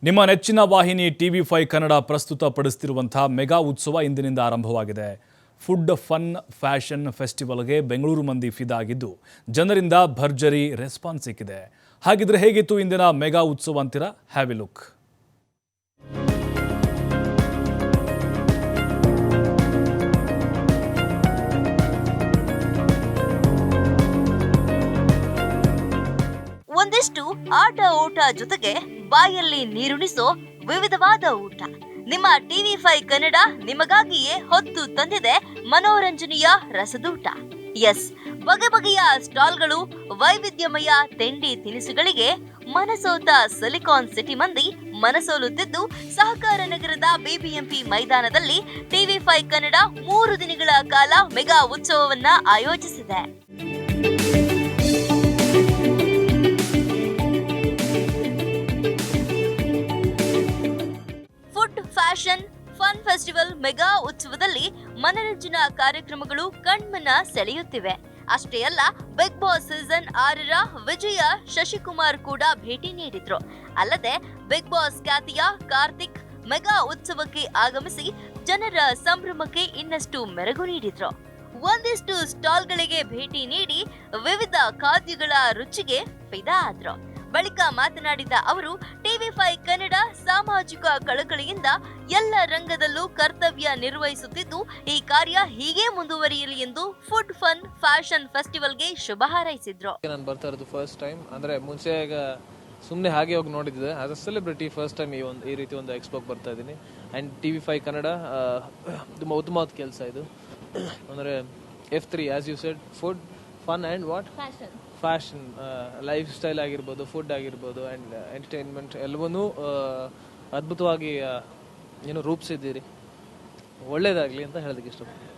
ನಿಮ್ಮ ನೆಚ್ಚಿನ ವಾಹಿನಿ TV5 ಕನ್ನಡ ಪ್ರಸ್ತುತಪಡಿಸುತ್ತಿರುವಂತಹ ಮೆಗಾ ಉತ್ಸವ ಇಂದಿನಿಂದ ಆರಂಭವಾಗಿದೆ. ಫುಡ್ ಫನ್ ಫ್ಯಾಷನ್ ಫೆಸ್ಟಿವಲ್ಗೆ ಬೆಂಗಳೂರು ಮಂದಿ ಫಿದಾಗಿದ್ದು ಜನರಿಂದ ಭರ್ಜರಿ ರೆಸ್ಪಾನ್ಸ್ ಸಿಕ್ಕಿದೆ. ಹಾಗಿದ್ರೆ ಹೇಗಿತ್ತು ಇಂದಿನ ಮೆಗಾ ಉತ್ಸವ ಅಂತೀರಾ? Have A look. ಒಂದಿಷ್ಟು ಆಟ ಓಟ ಜೊತೆಗೆ ಬಾಯಲ್ಲಿ ನೀರುಣಿಸೋ ವಿವಿಧವಾದ ಊಟ. ನಿಮ್ಮ TV5 ಕನ್ನಡ ನಿಮಗಾಗಿಯೇ ಹೊತ್ತು ತಂದಿದೆ ಮನೋರಂಜನೆಯ ರಸದೂಟ. ಎಸ್, ಬಗೆ ಬಗೆಯ ಸ್ಟಾಲ್ಗಳು, ವೈವಿಧ್ಯಮಯ ತಿಂಡಿ ತಿನಿಸುಗಳಿಗೆ ಮನಸೋತ ಸಿಲಿಕಾನ್ ಸಿಟಿ ಮಂದಿ ಮನಸೋಲುತ್ತಿದ್ದು ಸಹಕಾರ ನಗರದ BBMP ಮೈದಾನದಲ್ಲಿ TV5 ಕನ್ನಡ 3 ದಿನಗಳ ಕಾಲ ಮೆಗಾ ಉತ್ಸವವನ್ನ ಆಯೋಜಿಸಿದೆ. ಫ್ಯಾಷನ್ ಫನ್ ಫೆಸ್ಟಿವಲ್ ಮೆಗಾ ಉತ್ಸವದಲ್ಲಿ ಮನರಂಜನಾ ಕಾರ್ಯಕ್ರಮಗಳು ಕಣ್ಮನ ಸೆಳೆಯುತ್ತಿವೆ. ಅಷ್ಟೇ ಅಲ್ಲ, ಬಿಗ್ ಬಾಸ್ ಸೀಸನ್ 6ರ ವಿಜಯ ಶಶಿಕುಮಾರ್ ಕೂಡ ಭೇಟಿ ನೀಡಿದ್ರು. ಅಲ್ಲದೆ ಬಿಗ್ ಬಾಸ್ ಖ್ಯಾತಿಯ ಕಾರ್ತಿಕ್ ಮೆಗಾ ಉತ್ಸವಕ್ಕೆ ಆಗಮಿಸಿ ಜನರ ಸಂಭ್ರಮಕ್ಕೆ ಇನ್ನಷ್ಟು ಮೆರುಗು ನೀಡಿದ್ರು. ಒಂದಿಷ್ಟು ಸ್ಟಾಲ್ಗಳಿಗೆ ಭೇಟಿ ನೀಡಿ ವಿವಿಧ ಖಾದ್ಯಗಳ ರುಚಿಗೆ ಫಿದಾ ಆದ್ರು. ಬಳಿಕ ಮಾತನಾಡಿದ ಅವರು, TV5 ಕನ್ನಡ ಸಾಮಾಜಿಕ ಕಳಕಳಿಯಿಂದ ಎಲ್ಲ ರಂಗದಲ್ಲೂ ಕರ್ತವ್ಯ ನಿರ್ವಹಿಸುತ್ತಿದ್ದು ಈ ಕಾರ್ಯ ಹೀಗೆ ಮುಂದುವರಿಯಲಿ ಎಂದು ಫುಡ್ ಫನ್ ಫ್ಯಾಷನ್ ಫೆಸ್ಟಿವಲ್ಗೆ ಶುಭ ಹಾರೈಸಿದ್ರು. ನಾನು ಬರ್ತಾ ಇರೋದು ಫಸ್ಟ್ ಟೈಮ್, ಅಂದ್ರೆ ಮುಂಚೆ ಸುಮ್ಮನೆ ಹಾಗೆ ಹೋಗಿ ನೋಡಿದ್ದೆ. As a celebrity first time ಈ ರೀತಿ ಒಂದು ಎಕ್ಸ್ಪೋಗೆ ಬರ್ತಾ ಇದ್ದೀನಿ. ಆ್ಯಂಡ್ TV5 ಕನ್ನಡ ತುಂಬ ಉತ್ತಮವಾದ ಕೆಲಸ ಇದು. ಅಂದರೆ F3 as you said, food fun and what fashion, lifestyle ಆಗಿರ್ಬೋದು, ಫುಡ್ ಆಗಿರ್ಬೋದು ಆ್ಯಂಡ್ ಎಂಟರ್ಟೈನ್ಮೆಂಟ್ ಎಲ್ಲವನ್ನೂ ಅದ್ಭುತವಾಗಿ ರೂಪಿಸಿದ್ದೀರಿ. ಒಳ್ಳೇದಾಗಲಿ ಅಂತ ಹೇಳೋದಕ್ಕೆ ಇಷ್ಟಪಡ್ತೀನಿ.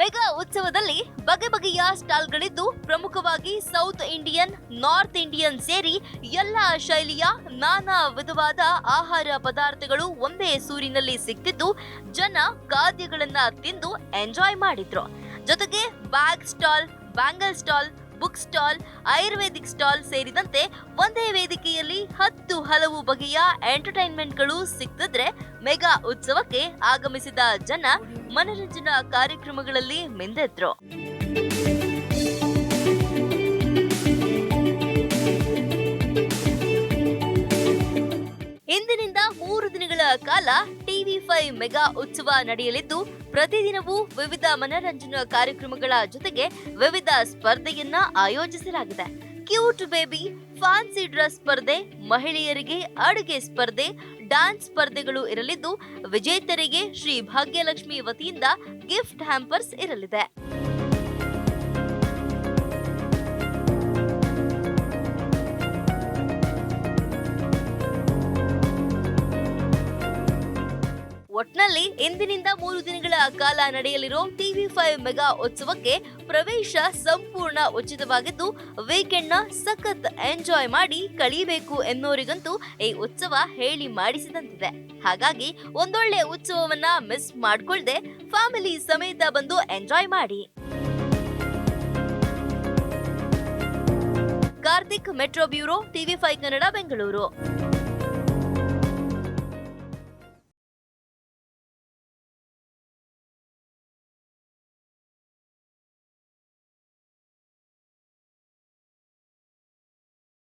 ಮೆಗಾ ಉತ್ಸವದಲ್ಲಿ ಬಗೆ ಬಗೆಯ ಸ್ಟಾಲ್ಗಳಿದ್ದು ಪ್ರಮುಖವಾಗಿ ಸೌತ್ ಇಂಡಿಯನ್, ನಾರ್ತ್ ಇಂಡಿಯನ್ ಸೇರಿ ಎಲ್ಲ ಶೈಲಿಯ ನಾನಾ ವಿಧವಾದ ಆಹಾರ ಪದಾರ್ಥಗಳು ಒಂದೇ ಸೂರಿನಲ್ಲಿ ಸಿಕ್ತಿದ್ದು ಜನ ಖಾದ್ಯಗಳನ್ನ ತಿಂದು ಎಂಜಾಯ್ ಮಾಡಿದ್ರು. ಜೊತೆಗೆ bag stall, bangle stall, book stall, Ayurvedic stall ಸೇರಿದಂತೆ ಒಂದೇ ವೇದಿಕೆಯಲ್ಲಿ 10 ಹಲವು ಬಗೆಯ ಎಂಟರ್ಟೈನ್ಮೆಂಟ್ಗಳು ಸಿಕ್ತಿದ್ರೆ ಮೆಗಾ ಉತ್ಸವಕ್ಕೆ ಆಗಮಿಸಿದ ಜನ ಮನರಂಜನಾ ಕಾರ್ಯಕ್ರಮಗಳಲ್ಲಿ ಮಿಂದೆದ್ರು. ಇಂದಿನಿಂದ 3 ದಿನಗಳ ಕಾಲ TV5 ಮೆಗಾ ಉತ್ಸವ ನಡೆಯಲಿದ್ದು ಪ್ರತಿದಿನವೂ ವಿವಿಧ ಮನರಂಜನಾ ಕಾರ್ಯಕ್ರಮಗಳ ಜೊತೆಗೆ ವಿವಿಧ ಸ್ಪರ್ಧೆಯನ್ನ ಆಯೋಜಿಸಲಾಗಿದೆ. ಕ್ಯೂಟ್ ಬೇಬಿ, ಫ್ಯಾನ್ಸಿ ಡ್ರೆಸ್ ಸ್ಪರ್ಧೆ, ಮಹಿಳೆಯರಿಗೆ ಅಡುಗೆ ಸ್ಪರ್ಧೆ, ಡ್ಯಾನ್ಸ್ ಸ್ಪರ್ಧೆಗಳು ಇರಲಿದ್ದು ವಿಜೇತರಿಗೆ ಶ್ರೀ ಭಾಗ್ಯಲಕ್ಷ್ಮಿ ವತಿಯಿಂದ ಗಿಫ್ಟ್ ಹ್ಯಾಂಪರ್ಸ್ ಇರಲಿದೆ. ಒಟ್ನಲ್ಲಿ ಇಂದಿನಿಂದ 3 ದಿನಗಳ ಕಾಲ ನಡೆಯಲಿರೋ TV5 ಮೆಗಾ ಉತ್ಸವಕ್ಕೆ ಪ್ರವೇಶ ಸಂಪೂರ್ಣ ಉಚಿತವಾಗಿದ್ದು ವೀಕೆಂಡ್ನ ಸಖತ್ ಎಂಜಾಯ್ ಮಾಡಿ ಕಳೀಬೇಕು ಎನ್ನೋರಿಗಂತೂ ಈ ಉತ್ಸವ ಹೇಳಿ ಮಾಡಿಸಿದಂತಿದೆ. ಹಾಗಾಗಿ ಒಂದೊಳ್ಳೆ ಉತ್ಸವವನ್ನ ಮಿಸ್ ಮಾಡ್ಕೊಳ್ದೆ ಫ್ಯಾಮಿಲಿ ಸಮೇತ ಬಂದು ಎಂಜಾಯ್ ಮಾಡಿ. Karthik, metro bureau, TV5 Kannada, Bengaluru.